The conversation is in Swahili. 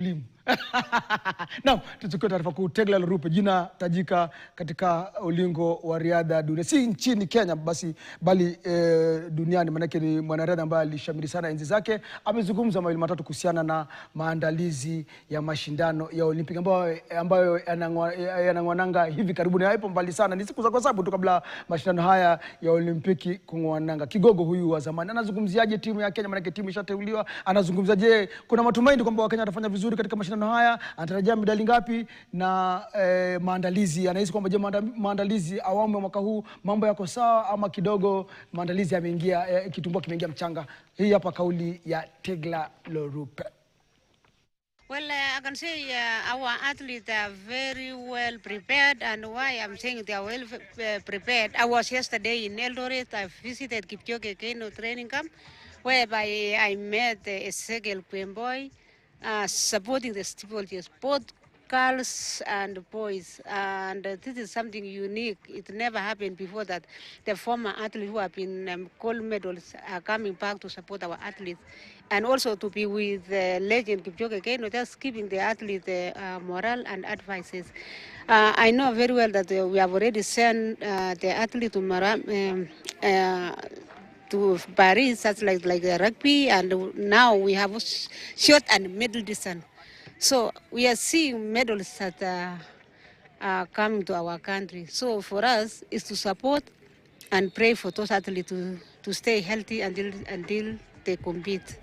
Elimu. Naam, tuchukue taarifa kuu. Tegla Lorupe, jina tajika katika ulingo wa riadha dunia, si nchini Kenya bali duniani, manake ni mwanariadha ambaye alishamiri sana enzi zake. Amezungumza mawili matatu kuhusiana na maandalizi ya mashindano ya Olimpiki ambayo yanangwananga hivi karibuni. Haipo mbali sana, ni siku za kwa sababu tu kabla mashindano haya ya Olimpiki kungwananga. Kigogo huyu wa zamani anazungumziaje timu ya Kenya, manake timu ishateuliwa? Anazungumzaje, kuna matumaini kwamba Wakenya watafanya vizuri katika mashindano haya? Anatarajia medali ngapi? Na maandalizi, anahisi kwamba je, maandalizi awamu ya mwaka huu mambo yako sawa ama kidogo maandalizi yameingia kitumbua kimeingia mchanga? Hii hapa kauli ya Tegla Lorupe. Well, I can say our athletes are very well prepared, and why I'm saying they are well prepared. I was yesterday in Eldoret. I visited Kipchoge Keino training camp, whereby I met Ezekiel Kwemboy, supporting the steeplechase, both girls and boys, and this is something unique. It never happened before that the former athletes who have been gold medals are coming back to support our athletes, and also to be with legend Kipchoge Keino, just giving the athletes morale and advices. I know very well that we have already sent the athlete to Paris, such like rugby, and now we have short and middle distance. So we are seeing medals that are coming to our country. So for us is to support and pray for those athletes to stay healthy until they compete.